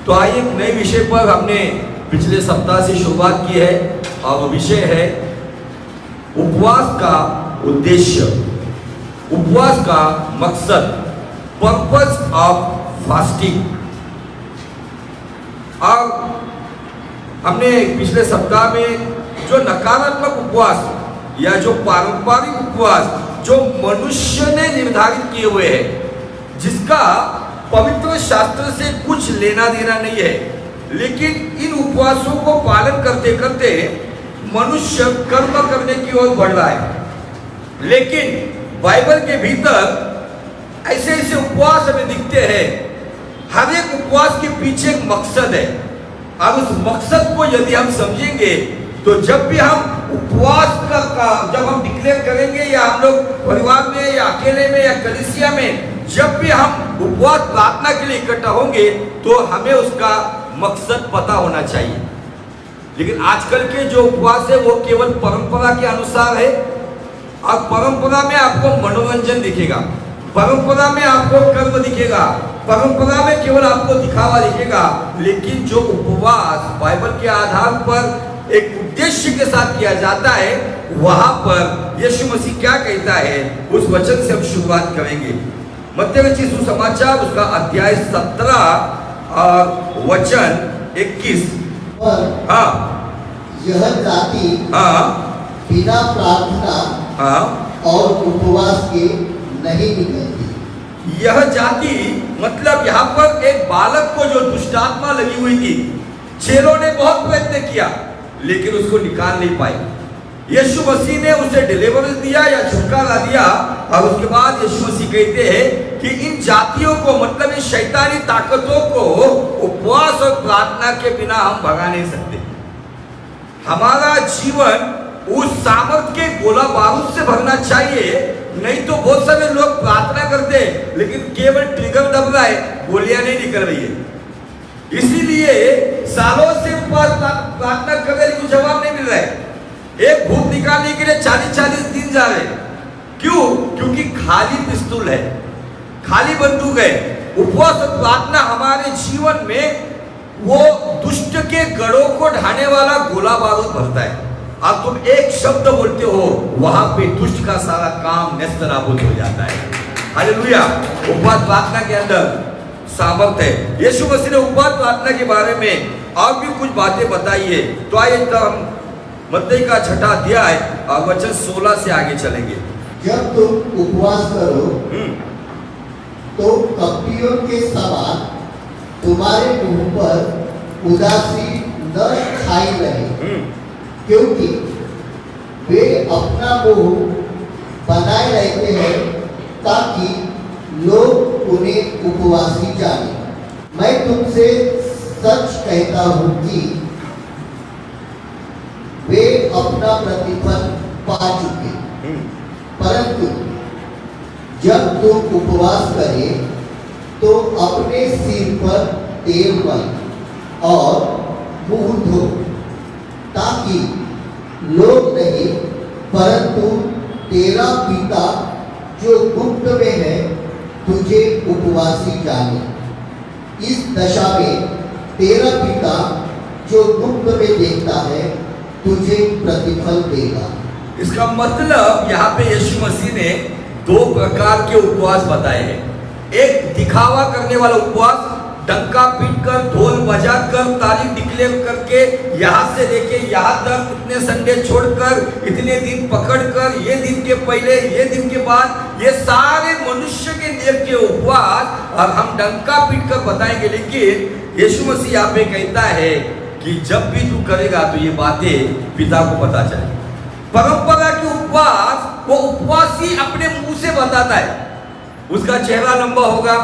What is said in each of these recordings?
तो आइए एक नए विषय पर हमने पिछले सप्ताह से शुरुआत की है और वो विषय है उपवास का उद्देश्य, उपवास का मकसद, पर्पस ऑफ फास्टिंग। और हमने पिछले सप्ताह में जो नकारात्मक उपवास या जो पारंपरिक उपवास जो मनुष्य ने निर्धारित किए हुए हैं, जिसका पवित्र शास्त्र से कुछ लेना देना नहीं है, लेकिन इन उपवासों को पालन करते करते मनुष्य कर्म करने की ओर बढ़ रहा है। लेकिन बाइबल के भीतर ऐसे ऐसे उपवास हमें दिखते हैं, हर एक उपवास के पीछे एक मकसद है। और उस मकसद को यदि हम समझेंगे तो जब भी हम उपवास का जब हम डिक्लेयर करेंगे, या हम लोग परिवार में या अकेले में या कलीसिया में जब भी हम उपवास प्रार्थना के लिए इकट्ठा होंगे, तो हमें उसका मकसद पता होना चाहिए। लेकिन आजकल के जो उपवास है वो केवल परंपरा के अनुसार है, और परंपरा में आपको मनोरंजन दिखेगा, परंपरा में आपको कर्म दिखेगा, परंपरा में केवल आपको दिखावा दिखेगा। लेकिन जो उपवास बाइबल के आधार पर एक उद्देश्य के साथ किया जाता है, वहां पर यीशु मसीह क्या कहता है, उस वचन से हम शुरुआत करेंगे। मत्ती रचित सुसमाचार उसका अध्याय 17 और वचन 21। हाँ, यह जाति बिना प्रार्थना और उपवास के नहीं निकलती। यह जाति मतलब यहाँ पर एक बालक को जो दुष्टात्मा लगी हुई थी, चेलों ने बहुत प्रयत्न किया लेकिन उसको निकाल नहीं पाए। यीशु मसीह ने उसे डिलीवरेंस दिया या छुटकारा दिया, और उसके बाद यीशु मसीह कहते हैं कि इन जातियों को, मतलब इन शैतानी ताकतों को उपवास और प्रार्थना के बिना हम भगा नहीं सकते। हमारा जीवन उस सामर्थ के गोला बारूद से भरना चाहिए। नहीं तो बहुत सारे लोग प्रार्थना करते हैं लेकिन केवल ट्रिगर दब रहा है, गोलियां नहीं निकल रही है। इसीलिए सालों से प्रार्थना कर रहे लेकिन जवाब नहीं मिल रहा है। एक भूत निकालने के लिए 40-40 दिन जा रहे। क्यों? क्योंकि खाली पिस्तौल है, खाली बंदूक है। उपवास और प्रार्थना हमारे जीवन में वो दुष्ट के गढ़ों को ढाने वाला गोला बारूद भरता है। अब तुम एक शब्द बोलते हो, वहां पे दुष्ट का सारा काम नेस्तनाबूद हो जाता है। हालेलुया। उपवास प्रार्थना के अंदर सामर्थ्य है। यीशु मसीह ने उपवास प्रार्थना के बारे में और भी कुछ बातें बताई है। तो आइए हम मत्ती का 6 अध्याय और वचन 16 से आगे चलेंगे। जब तुम उपवास करो तो कपटियों के समान तुम्हारे मुंह पर उदासी न छाई रहे, क्योंकि वे अपना मुंह बनाए रहते हैं ताकि लोग उन्हें उपवासी जाने। मैं तुमसे सच कहता हूं कि वे अपना प्रतिफल पा चुके। परंतु जब तुम उपवास करें तो अपने सिर पर तेल मल और मुंह धो, ताकि लोग नहीं परंतु तेरा पिता जो गुप्त में है तुझे उपवासी जाने। इस दशा में तेरा पिता जो गुप्त में देखता है तुझे प्रतिफल देगा। इसका मतलब यहाँ पे यीशु मसीह ने 2 प्रकार के उपवास बताए हैं। एक दिखावा करने वाला उपवास, डंका पीटकर, ढोल बजाकर, तारीख डिक्लेयर करके, यहाँ से लेके यहाँ तक इतने संडे छोड़कर, इतने दिन पकड़कर, ये दिन के पहले, ये दिन के बाद, ये सारे मनुष्य के लिए के उपवास और हम डंका पीटकर बताएंगे। लेकिन यीशु मसीह यहाँ पे कहता है कि जब भी तू करेगा तो ये बातें पिता को पता चले। परंपरा के उपवास, वो उपवासी अपने मुंह से बताता है। उसका चेहरा लंबा होगा,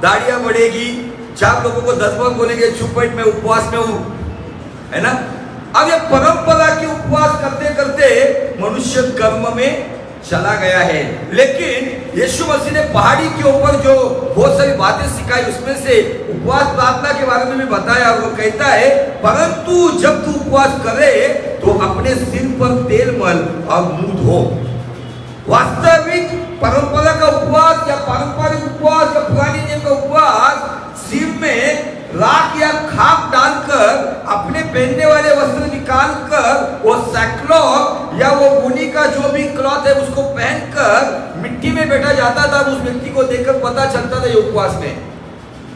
दाढ़ियां बढ़ेगी, 4 लोगों को 10 बार बोलेंगे चुपैठ में उपवास में हूं, है ना। अब ये परंपरा के उपवास करते करते मनुष्य कर्म में चला गया है। लेकिन यीशु मसीह ने पहाड़ी के ऊपर जो बहुत सारी बातें सिखाई, उसमें से उपवास प्रार्थना के बारे में भी बताया। वो कहता है, परंतु जब तू उपवास करे तो अपने सिर पर तेल मल और मुंह धो। वास्तविक परंपरा का उपवास या पारंपरिक उपवास या पुरानी नियम का उपवास सिर में राख या खाक डालकर अपने पहनने वाले वस्त्र निकालकर वो सैकलॉथ या वो ऊनी का जो भी क्लॉथ है उसको पहनकर मिट्टी में बैठा जाता था। उस व्यक्ति को देखकर पता चलता था ये उपवास में।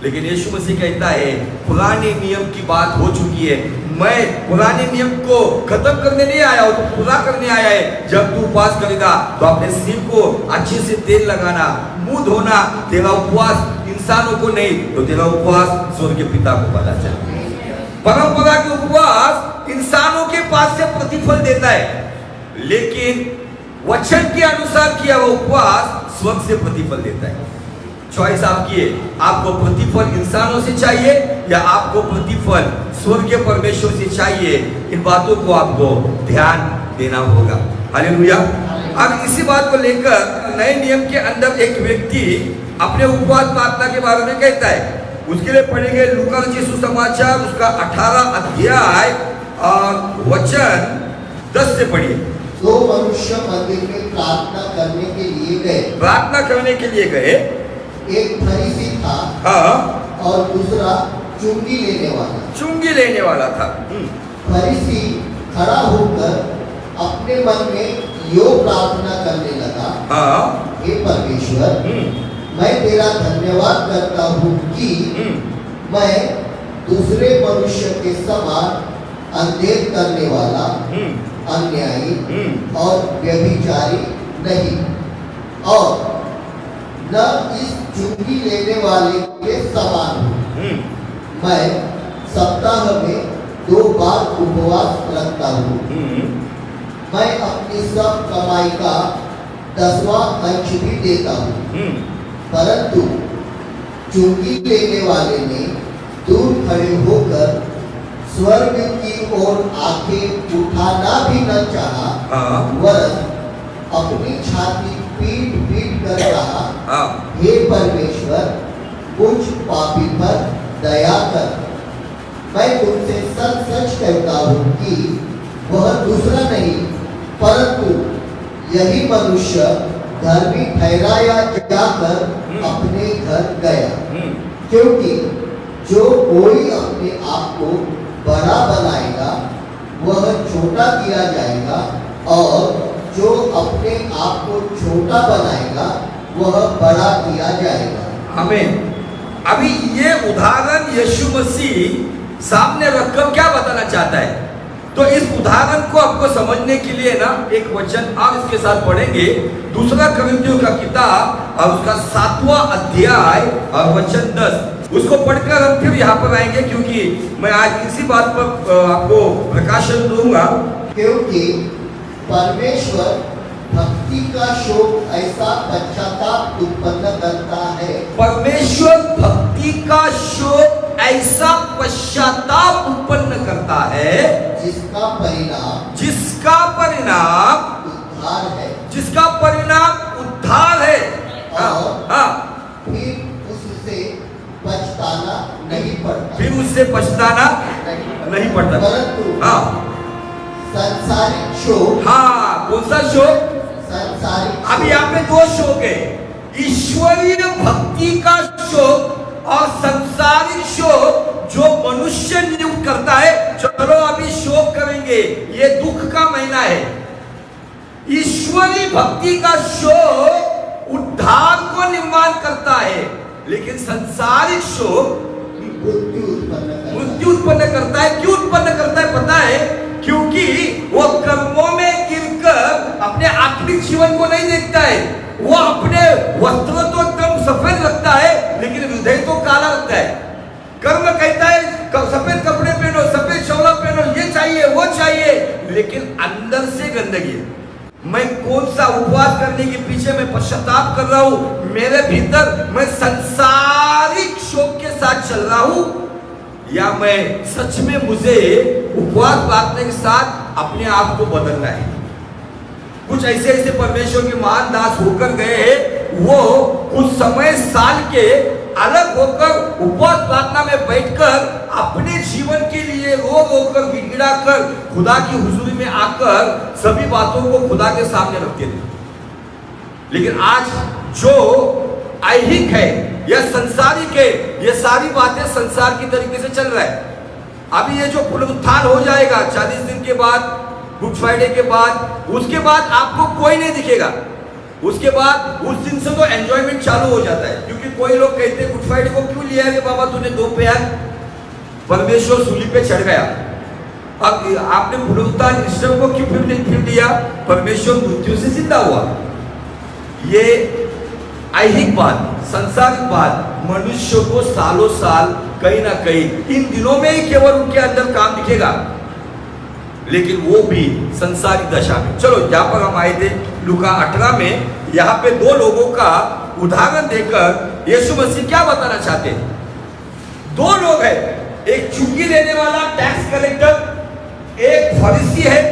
लेकिन यीशु मसीह कहता है, पुराने नियम की बात हो चुकी है, मैं पुराने नियम को खत्म करने नहीं आया हूं, तो पूरा करने आया है। जब तू उपवास करेगा तो अपने सिर को अच्छे से तेल लगाना, मुंह धोना। तेरा उपवास इंसानों को नहीं, तो तेरा उपवास स्वर्ग के पिता को पता चले। परंपरा के उपवास इंसानों के पास से प्रतिफल देता है, लेकिन वचन के अनुसार किया हुआ उपवास स्वर्ग से प्रतिफल देता है। चॉइस आपकी है, आपको प्रतिफल इंसानों से चाहिए या आपको प्रतिफल स्वर्गीय परमेश्वर से चाहिए। इन बातों को आपको ध्यान देना होगा। हालेलुया। अब इसी बात को लेकर नए नियम के अंदर एक व्यक्ति अपने उपवास प्रार्थना के बारे में कहता है। उसके लिए पढ़ेंगे लूका रचित सुसमाचार उसका 18 अध्याय और वचन 10 से पढ़िए। दो मनुष्य मंदिर में प्रार्थना करने के लिए गए। प्रार्थना करने के लिए गए। एक फरीसी था, हाँ, और दूसरा चुंगी लेने वाला। चुंगी लेने वाला था। फरीसी खड़ा होकर अपने मन में यो प्रार्थना करने लगा, हाँ, हे परमेश्वर, मैं तेरा धन्यवाद करता हूँ कि मैं दूसरे मनुष्य के समान अनदेख करने वाला, अन्यायी और व्यभिचारी नहीं, और न इस चुंगी लेने वाले के समान हूँ। मैं सप्ताह में 2 बार उपवास रखता हूँ। मैं अपनी सब कमाई का 10वां अंश भी देता हूँ। परंतु चुंगी लेने वाले ने दूर खड़े होकर स्वर्ग की ओर आंखें उठाना भी न चाहा, वरन अपनी छाती पीट पीट कर कहा, हे परमेश्वर, मुझ पापी पर दया कर। मैं तुमसे सच सच कहता हूँ कि वह दूसरा नहीं, परंतु यही मनुष्य धर्मी ठहराया जाकर अपने घर गया। क्योंकि जो कोई अपने आप को बड़ा बनाएगा वह छोटा किया जाएगा, और जो अपने आप को छोटा बनाएगा वह बड़ा किया जाएगा। आमीन। अभी ये उदाहरण यीशु मसीह सामने रखकर क्या बताना चाहता है? तो इस उदाहरण को आपको समझने के लिए ना एक वचन आप इसके साथ पढ़ेंगे, दूसरा कुरिन्थियों का किताब और उसका 7वां अध्याय और वचन 10। उसको पढ़कर हम फिर यहाँ पर आएंगे, क्योंकि मैं आज इसी बात पर आपको प्रकाशन दूंगा। क्योंकि परमेश्वर भक्ति का शोक ऐसा पश्चाताप उत्पन्न करता है। परमेश्वर भक्ति का शोक ऐसा पश्चाताप उत्पन्न करता है जिसका परिणाम उद्धार है। जिसका परिणाम उद्धार है। और फिर उससे पछताना नहीं पड़ता। नहीं पड़ता। परंतु सांसारिक शोक। हाँ, कौन सा शोक? सांसारिक। अब यहाँ पे 2 शोक है, ईश्वरीय भक्ति का शोक और सांसारिक शोक जो मनुष्य नियुक्त करता है। चलो अभी शोक करेंगे, ये दुख का महीना है। ईश्वरीय भक्ति का शोक उद्धार को निर्माण करता है, लेकिन सांसारिक शोक मृत्यु उत्पन्न करता है। क्यों उत्पन्न करता है पता है? क्योंकि वो कर्मों में गिरकर अपने आत्मिक जीवन को नहीं देखता है। वो अपने वस्त्र तो एकदम सफेद रखता है, लेकिन हृदय तो काला रखता है। कर्म कहता है सफेद कपड़े पहनो, सफेद शौला पहनो, ये चाहिए वो चाहिए, लेकिन अंदर से गंदगी। मैं कौन सा उपवास करने के पीछे मैं पश्चाताप कर रहा हूं? मेरे भीतर मैं संसारिक शोक के साथ चल रहा हूं, या मैं सच में मुझे उपवास प्रार्थना के साथ अपने आप को बदलना है। कुछ ऐसे ऐसे परमेश्वर के महान दास होकर गए हैं, वो कुछ समय साल के अलग होकर उपवास प्रार्थना में बैठकर अपने जीवन के लिए रो रोकर गिड़गिड़ा कर खुदा की हुजूरी में आकर सभी बातों को खुदा के सामने रखते थे। लेकिन आज जो ऐहिक है या संसारिक है, ये सारी बातें संसार की तरीके से चल रहा है। अभी ये जो पुनरुत्थान हो जाएगा 40 दिन के बाद, गुड फ्राइडे के बाद, उसके बाद आपको कोई नहीं दिखेगा। उसके बाद उस दिन से तो एंजॉयमेंट चालू हो जाता है, क्योंकि कोई लोग कहते हैं गुड फ्राइडे को क्यों लिया है बाबा तूने 2 पैर, परमेश्वर सूली पे चढ़ गया। अब आपने पुनरुत्थान ईस्टर को क्यों फिर लिया, परमेश्वर मृत्यु से जिंदा हुआ। ये ऐहिक बात, संसारिक बात मनुष्य को सालों साल कहीं ना कहीं इन दिनों में ही केवल उनके अंदर काम दिखेगा, लेकिन वो भी संसारिक दशा में। चलो यहाँ पर हम आए थे लूका 18 में, यहाँ पे 2 लोगों का उदाहरण देकर यीशु मसीह क्या बताना चाहते हैं। 2 लोग हैं, एक चुंगी लेने वाला टैक्स कलेक्टर, एक फरीसी है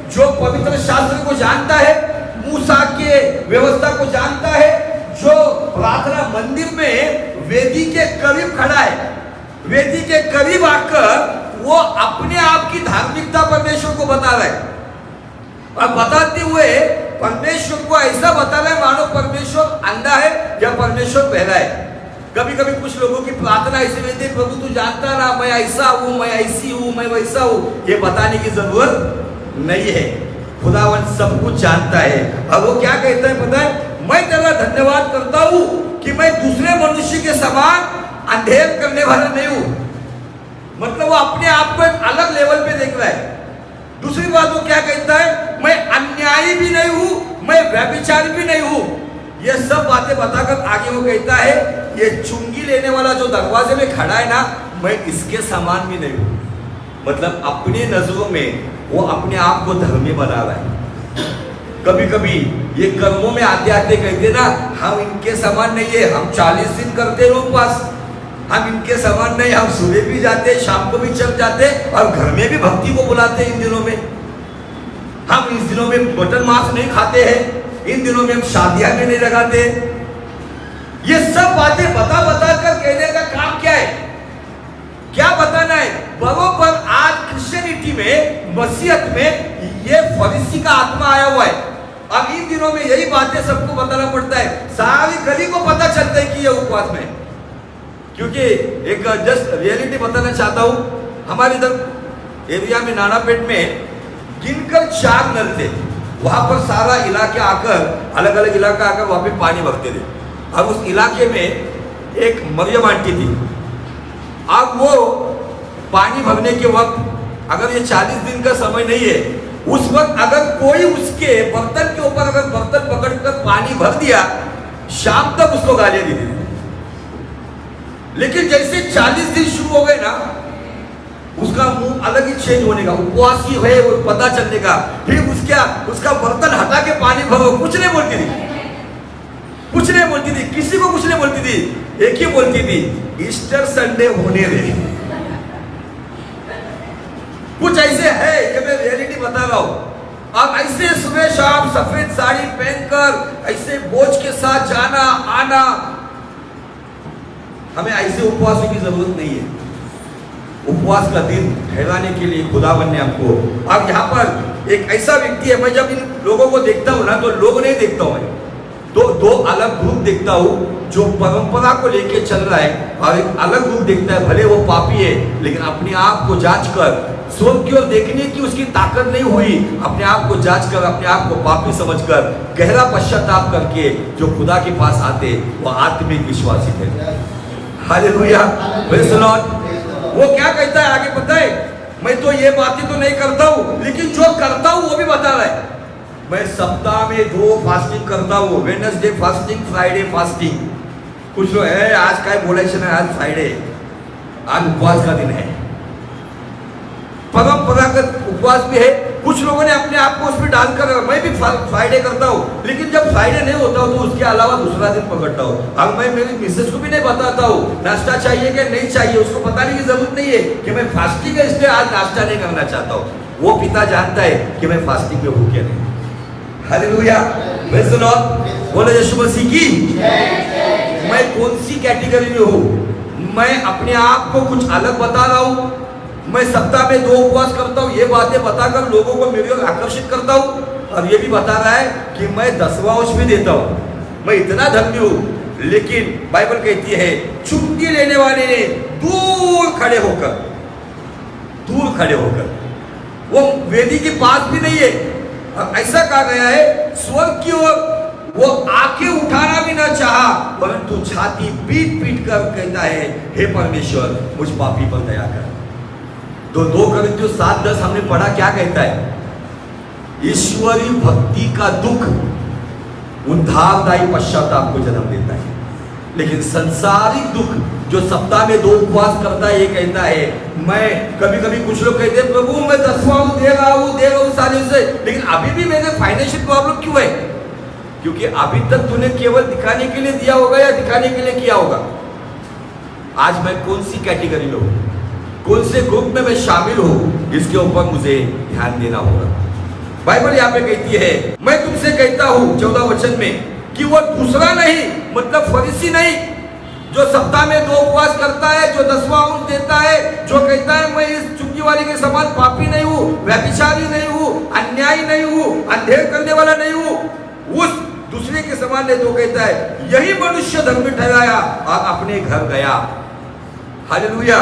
जो पवित्र शास्त्र को जानता है, मूसा के व्यवस्था को जानता है, जो प्रार्थना मंदिर में वेदी के करीब खड़ा है। वेदी के करीब आकर वो अपने आप की धार्मिकता परमेश्वर को बता रहा है, और बताते हुए परमेश्वर को ऐसा बता रहा है मानो परमेश्वर अंधा है या परमेश्वर बहरा है। कभी कभी कुछ लोगों की प्रार्थना ऐसे रहती है, प्रभु तू जानता ना मैं ऐसा हूं, मैं ऐसी हूं, मैं वैसा हूं। ये बताने की जरूरत नहीं है, खुदावन सब कुछ जानता है। और वो क्या कहता है पता है, मैं तेरा धन्यवाद करता हूं कि मैं दूसरे मनुष्य के समान अंधेर करने वाला नहीं हूं। मतलब वो अपने आप को एक अलग लेवल पे देख रहा है। दूसरी बात वो क्या कहता है, मैं अन्यायी भी नहीं हूं, मैं व्यभिचारी भी नहीं हूं। ये सब बातें बताकर आगे वो कहता है, ये चुंगी लेने वाला जो दरवाजे में खड़ा है ना, मैं इसके समान भी नहीं हूं। मतलब अपने नजरों में वो अपने आप को धर्मी बना रहा है। कभी कभी ये कर्मों में आते आते कहते ना, हम इनके समान नहीं है, हम 40 दिन करते लोग पास, हम इनके समान नहीं, हम सुबह भी जाते, शाम को भी चल जाते, और घर में भी भक्ति को बुलाते इन दिनों में। हम इस दिनों में मटन मांस नहीं खाते हैं, इन दिनों में हम शादियां में नहीं लगाते। ये सब बातें बता बता कर कहने का काम क्या है, क्या बताना है। बरोबर आज क्रिश्चियनिटी में, मसीहत में ये फरीसी का आत्मा आया हुआ है। अब इन दिनों में यही बातें सबको बताना पड़ता है, सारी गली को पता चलता है कि ये उपवास में। क्योंकि एक जस्ट रियलिटी बताना चाहता हूं, हमारे इधर एरिया में नानापेट में गिनकर 4 नल थे। वहां पर सारा इलाके आकर, अलग अलग इलाका आकर वहां पे पानी भरते थे। अब उस इलाके में एक मरियम आंटी थी। अब वो पानी भरने के वक्त, अगर ये 40 दिन का समय नहीं है, उस वक्त अगर कोई उसके बर्तन के ऊपर अगर बर्तन पकड़कर पानी भर दिया, शाम तक उसको गालियां दी थी। लेकिन जैसे 40 दिन शुरू हो गए ना, उसका मुंह अलग ही चेंज होने का, उपवास ही है वो पता चलने का। फिर उसका बर्तन हटा के पानी भरो, कुछ नहीं बोलती थी, कुछ नहीं बोलती थी, किसी को कुछ नहीं बोलती थी। एक ही बोलती थी, ईस्टर संडे होने दे। कुछ ऐसे है कि मैं रियलिटी बता रहा हूं। अब ऐसे सुबह शाम सफेद साड़ी पहनकर ऐसे बोझ के साथ जाना आना, हमें ऐसे उपवासों की जरूरत नहीं है। उपवास का दिन ठहराने के लिए खुदावन ने हमको। अब यहाँ पर एक ऐसा व्यक्ति है, मैं जब इन लोगों को देखता हूँ ना, तो लोग नहीं देखता हूँ मैं, तो 2 अलग ग्रुप देखता हूँ। जो परंपरा को लेके चल रहा है, और एक अलग ग्रुप देखता है, भले वो पापी है लेकिन अपने आप को जांच कर, स्वर्ग की ओर देखने की उसकी ताकत नहीं हुई, अपने आप को जांच कर, अपने आप को पापी समझकर गहरा पश्चाताप करके जो खुदा के पास आते, वो आत्मिक विश्वासी थे। Hallelujah, praise the Lord. वो क्या कहता है आगे पता है, मैं तो ये बातें तो नहीं करता हूँ, लेकिन जो करता हूँ वो भी बता रहा है। मैं सप्ताह में 2 फास्टिंग करता हूँ, वेडनेसडे फास्टिंग, फ्राइडे फास्टिंग। कुछ लोग है आज क्या बोला, आज फ्राइडे, आज उपवास का दिन है, परंपरागत उपवास भी है। कुछ लोगों ने अपने आप को उसमें डालकर, मैं भी फ्राइडे करता हूँ, लेकिन जब फ्राइडे नहीं होता हूँ तो उसके अलावा दूसरा दिन पकड़ता हूँ। अब मैं मेरी मिसेज को भी नहीं बताता हूँ नाश्ता चाहिए कि नहीं चाहिए, उसको बताने की जरूरत नहीं है कि मैं फास्टिंग है इसलिए आज नाश्ता नहीं करना चाहता हूँ। वो पिता जानता है कि मैं फास्टिंग में भूखे नहीं। हालेलुया, प्रेज़ द लॉर्ड, बोले यीशु मसीह की। मैं कौन सी कैटेगरी में हूँ? मैं अपने आप को कुछ अलग बता रहा हूँ, मैं सप्ताह में 2 उपवास करता हूँ, ये बातें बताकर लोगों को मेरी ओर आकर्षित करता हूँ, और ये भी बता रहा है कि मैं 10वां अंश भी देता हूँ, मैं इतना धर्मी हूँ। लेकिन बाइबल कहती है चुंगी लेने वाले ने दूर खड़े होकर वो वेदी के पास भी नहीं है, और ऐसा कहा गया है स्वर्ग की ओर वो आंखें उठाना भी ना चाहा, परंतु छाती पीट पीट कर कहता है, हे परमेश्वर मुझ पापी पर दया कर। 2 कोरिन्थियों 7:10 हमने पढ़ा, क्या कहता है? ईश्वरी भक्ति का दुख उद्धारदायी पश्चाताप को जन्म देता है, लेकिन संसारिक दुख जो सप्ताह में 2 उपवास करता है, ये कहता है, मैं कभी कभी कुछ लोग कहते हैं प्रभु मैं 10वां दे रहा हूँ सालों से, लेकिन अभी भी मेरे फाइनेंशियल प्रॉब्लम क्यों है? क्योंकि अभी तक तूने केवल दिखाने के लिए दिया होगा या दिखाने के लिए किया होगा। आज मैं कौन सी कैटेगरी में हूँ, कौन से ग्रुप में मैं शामिल हूँ, इसके ऊपर मुझे ध्यान देना होगा। बाइबल यहाँ पे कहती है, मैं तुमसे कहता हूँ 14 वचन में, कि वो दूसरा नहीं, मतलब फरीसी नहीं, जो सप्ताह में 2 उपवास करता है, जो 10वां अंश देता है, जो कहता है मैं इस चुंगी वाले के समान पापी नहीं हूँ, व्यभिचारी नहीं हूँ, अन्यायी नहीं हूँ, अंधेर करने वाला नहीं हूँ, उस दूसरे के समान नहीं, तो कहता है यही मनुष्य धर्मी ठहराया और अपने घर गया। Hallelujah,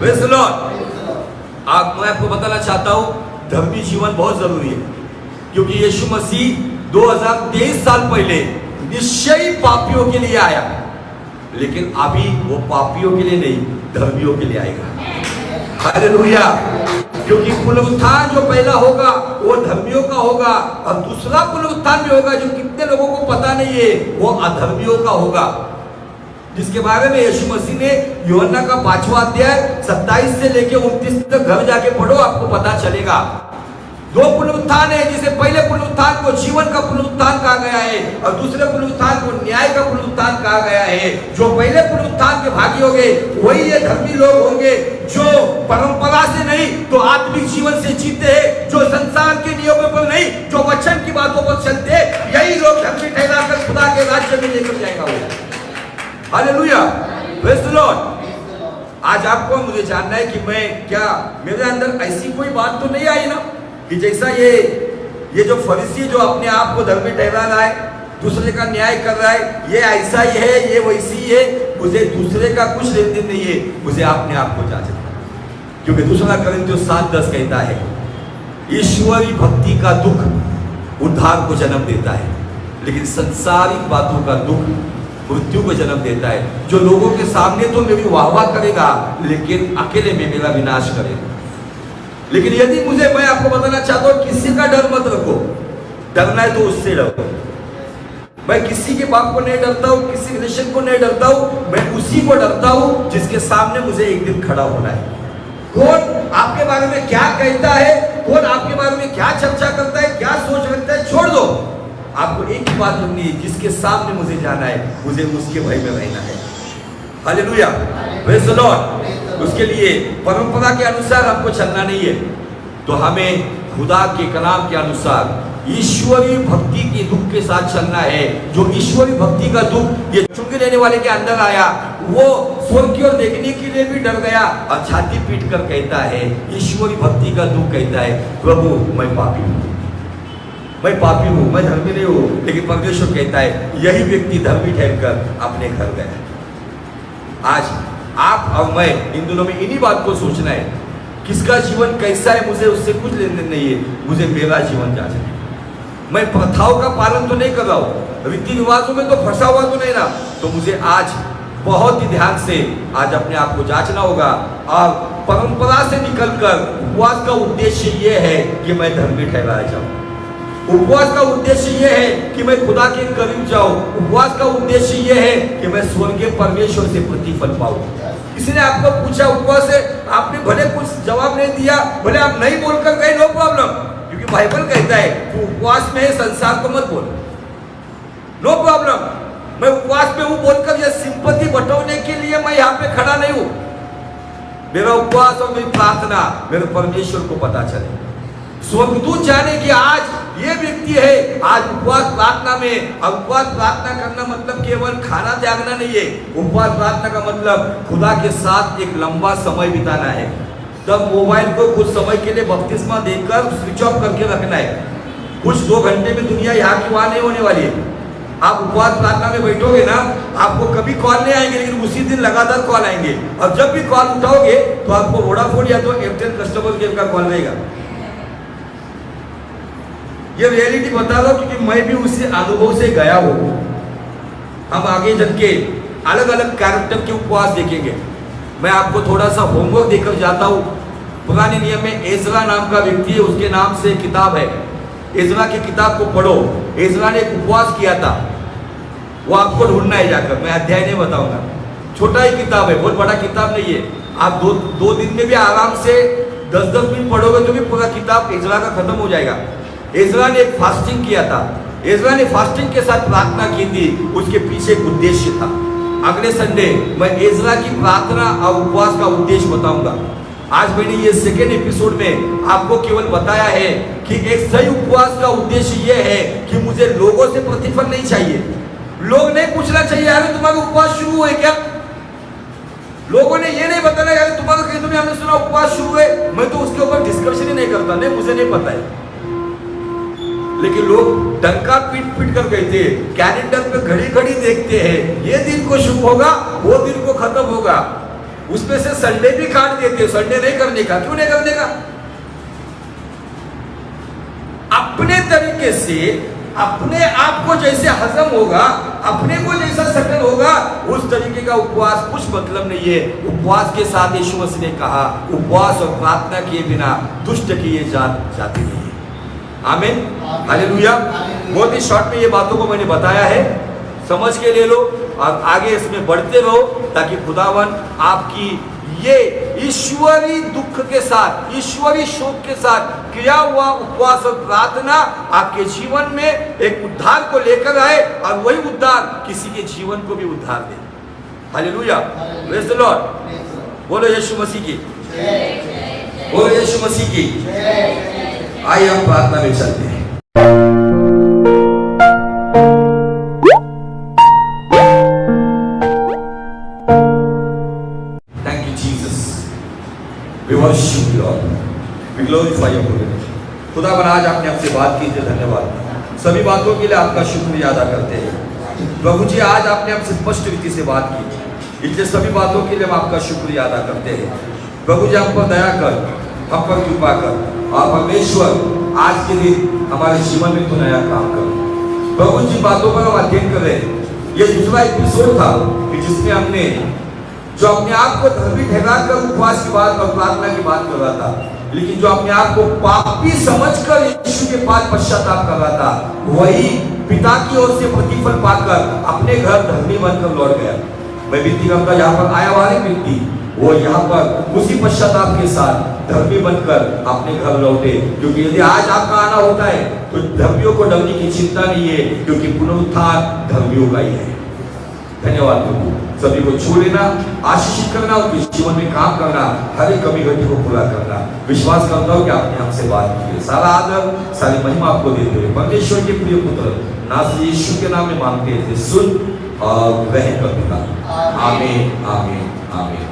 praise the Lord. आप मैं आपको बताना चाहता हूँ धर्मी जीवन बहुत जरूरी है, क्योंकि यीशु मसीह 2023 साल पहले निश्चय पापियों के लिए आया, लेकिन अभी वो पापियों के लिए नहीं, धर्मियों के लिए आएगा। हालेलुया, क्योंकि पुनरुत्थान जो पहला होगा वो धर्मियों का होगा, और दूसरा पुनरुत्थान भी होगा जो कितने लोगों को पता नहीं है, वो अधर्मियों का होगा, जिसके बारे में यीशु मसीह ने यूहन्ना का 5वां अध्याय 27 से लेके 29 तक घर जाके पढ़ो, आपको पता चलेगा। 2 पुनरुत्थान है, जिसे पहले पुनरुत्थान को जीवन का पुनरुत्थान कहा गया है, और दूसरे पुनरुत्थान को न्याय का पुनरुत्थान कहा गया है। जो पहले पुनरुत्थान के भागी होंगे वही ये धर्मी लोग होंगे, जो परंपरा से नहीं तो आत्मिक जीवन से जीते हैं, जो संसार के नियमों पर नहीं, जो वचन की बातों पर चलते, यही लोग धर्मी ठहराकर खुदा के राज्य में लेकर जाएगा वो। Hallelujah, praise the Lord. आज आपको मुझे जानना है कि मैं क्या, मेरे अंदर ऐसी कोई बात तो नहीं आई ना कि जैसा ये जो फरीसी जो अपने आप को धर्मी ठहरा रहा है, दूसरे का न्याय कर रहा है, ये ऐसा ही है, ये वैसी ही है, मुझे दूसरे का कुछ लेन देन नहीं है, मुझे अपने आप को जांचना। क्योंकि 2 कोरिन्थियों 7:10 कहता है ईश्वरी भक्ति का दुख उद्धार को जन्म देता है, लेकिन संसारिक बातों का दुख मृत्यु को जन्म देता है। जो लोगों के सामने तो मेरी वाहवाह करेगा, लेकिन अकेले में मेरा विनाश करेगा। लेकिन यदि मैं आपको बताना चाहता हूँ, किसी का डर मत रखो, डरना है तो उससे डरो। मैं किसी के बाप को नहीं डरता हूँ, किसी रिलेशन को नहीं डरता हूँ, मैं उसी को डरता हूँ जिसके सामने मुझे एक दिन खड़ा होना है। कौन आपके बारे में क्या कहता है, कौन आपके बारे में क्या चर्चा करता है, क्या सोच रखता है, छोड़ दो। आपको एक ही बात करनी है, जिसके सामने मुझे जाना है, मुझे उसके भय में रहना है। Hallelujah, praise the Lord. उसके लिए परंपरा के अनुसार हमको चलना नहीं है, तो हमें खुदा के कलाम के अनुसार ईश्वरीय भक्ति के दुख के साथ चलना है। जो ईश्वरीय भक्ति का दुख ये चुंगी लेने वाले के अंदर आया, वो स्वर्ग की ओर देखने के लिए भी डर गया और छाती पीट कर कहता है, ईश्वरीय भक्ति का दुख कहता है, प्रभु मैं पापी हूँ, मैं पापी हूँ, मैं धर्मी नहीं हूँ। लेकिन परमेश्वर कहता है यही व्यक्ति धर्मी ठहरकर अपने घर गया। आज आप और मैं इन दोनों में इन्हीं बात को सोचना है, किसका जीवन कैसा है मुझे उससे कुछ लेन देन नहीं है, मुझे मेरा जीवन जांचना है। मैं प्रथाओं का पालन तो नहीं कर रहा हूँ, रीति रिवाजों में तो फंसा हुआ तो नहीं ना, तो मुझे आज बहुत ही ध्यान से आज अपने आप को जांचना होगा। और परंपरा से निकलकर उपवास का उद्देश्य ये है कि मैं धर्मी ठहराया जाऊँ। उपवास का उद्देश्य यह है कि मैं खुदा के करीब जाऊं। उपवास का उद्देश्य यह है कि मैं स्वर्गीय परमेश्वर से प्रतिफल पाऊं। किसी ने आपको पूछा उपवास है, आपने भले कुछ जवाब नहीं दिया, भले आप नहीं बोलकर गए, नो प्रॉब्लम, क्योंकि बाइबल कहता है कि उपवास में है, संसार को मत बोल, नो प्रॉब्लम। मैं उपवास में हूं बोलकर यह सिंपैथी बटोरने के लिए मैं यहाँ पे खड़ा नहीं हूं। मेरा उपवास और मेरी प्रार्थना मेरे परमेश्वर को पता चले, स्वर्गदूत जाने कि आज ये व्यक्ति है आज उपवास प्रार्थना में, उपवास प्रार्थना करना मतलब केवल खाना त्यागना नहीं है। उपवास प्रार्थना का मतलब खुदा के साथ एक लंबा समय बिताना है। तब मोबाइल को कुछ समय के लिए बपतिस्मा देकर स्विच ऑफ करके रखना है। कुछ 2 घंटे में दुनिया यहाँ की वहां नहीं होने वाली है। आप उपवास प्रार्थना में बैठोगे ना, आपको कभी कॉल नहीं आएंगे, लेकिन उसी दिन लगातार कॉल आएंगे। और जब भी कॉल उठाओगे तो आपको वोडाफोन या तो एयरटेल कस्टमर केयर का कॉल रहेगा। ये रियलिटी बता रहा हूं क्योंकि मैं भी उसी अनुभव से गया हूं। हम आगे चल के अलग अलग कैरेक्टर के उपवास देखेंगे। मैं आपको थोड़ा सा होमवर्क देकर जाता हूं। पुराने नियम में एजरा नाम का व्यक्ति है, उसके नाम से किताब है। एजरा की किताब को पढ़ो। एजरा ने एक उपवास किया था, वो आपको ढूंढना है जाकर, मैं अध्याय नहीं बताऊंगा। छोटा ही किताब है, बहुत बड़ा किताब नहीं है। आप दो दिन में भी आराम से 10-10 मिनट पढ़ोगे तो भी पूरा किताब एजरा का खत्म हो जाएगा। एजरा ने एक फास्टिंग किया था। एजरा ने फास्टिंग के साथ प्रार्थना की थी, उसके पीछे एक उद्देश्य था। अगले संडे मैं एजरा की प्रार्थना और उपवास का उद्देश्य बताऊंगा। आज मैंने ये सेकेंड एपिसोड में आपको केवल बताया है कि एक सही उपवास का उद्देश्य ये है कि मुझे लोगों से प्रतिफल नहीं चाहिए। लोग नहीं पूछना चाहिए यार तुम्हारा उपवास शुरू हुए क्या। लोगों ने ये नहीं बताना यार तुम्हारा कहीं तुम्हें हमने सुना उपवास शुरू है। मैं तो उसके ऊपर डिस्कशन ही नहीं करता, नहीं मुझे नहीं पता है। लेकिन लोग डंका पीट पीट कर कहते हैं, कैलेंडर पे घड़ी घड़ी देखते हैं, ये दिन को शुरू होगा वो दिन को खत्म होगा। उसमें से संडे भी काट देते, संडे नहीं करने का। क्यों नहीं करने का? अपने तरीके से अपने आप को जैसे हजम होगा, अपने को जैसा सकल होगा, उस तरीके का उपवास कुछ मतलब नहीं है। उपवास के साथ यीशु मसीह ने कहा उपवास और प्रार्थना किए बिना दुष्ट की ये जाती नहीं है। आमीन, हालेलुया। बहुत ही शॉर्ट में ये बातों को मैंने बताया है, समझ के ले लो और आगे इसमें बढ़ते रहो, ताकि खुदावन आपकी ये ईश्वरी दुख के साथ, ईश्वरी शोक के साथ किया हुआ उपवास और प्रार्थना आपके जीवन में एक उद्धार को लेकर आए और वही उद्धार किसी के जीवन को भी उद्धार दे। Hallelujah, praise the Lord. बोलो यीशु मसीह की, बोलो यीशु मसीह की। आइए हम प्रार्थना में चलते हैं। खुदावन आज आपने आपसे बात की, धन्यवाद। सभी बातों के लिए आपका शुक्रिया अदा करते हैं। प्रभु जी आज आपने हमसे स्पष्ट रीति से बात की, इसलिए सभी बातों के लिए हम आपका शुक्रिया अदा करते हैं। प्रभु जी हम पर दया कर, हम पर कृपा कर, और परमेश्वर आज के दिन हमारे जीवन में तो नया काम कर। प्रभु जी बातों पर हम अध्ययन कर रहे हैं। ये दूसरा एपिसोड था कि जिसमें हमने जो अपने आप को धर्मी ठहरा कर उपवास की बात और प्रार्थना की बात कर रहा था, लेकिन जो अपने आप को पापी समझकर यीशु के पास पश्चाताप कर रहा था, वही पिता की ओर से प्रतिफल पाकर अपने घर धर्मी बनकर लौट गया। मैं विनती करता यहाँ पर आया वाले व्यक्ति वो यहाँ पर उसी पश्चाताप के साथ धर्मी बनकर अपने घर लौटे, क्योंकि यदि आज आपका आना होता है तो धर्मियों को डरने की चिंता नहीं है, क्योंकि पुनरुत्थान धर्मियों का ही है। धन्यवाद प्रभु, सभी को छू लेना, आशीषित करना, उनके जीवन में काम करना, हर एक कमी घटी को पूरा करना। विश्वास करता हूँ कि आपने हमसे बात की है। सारा आदर सारी महिमा आपको देते हुए परमेश्वर के प्रिय पुत्र नासरी यीशु के नाम में मांगते हैं, सुन और ग्रहण कर। आमीन, आमीन, आमीन।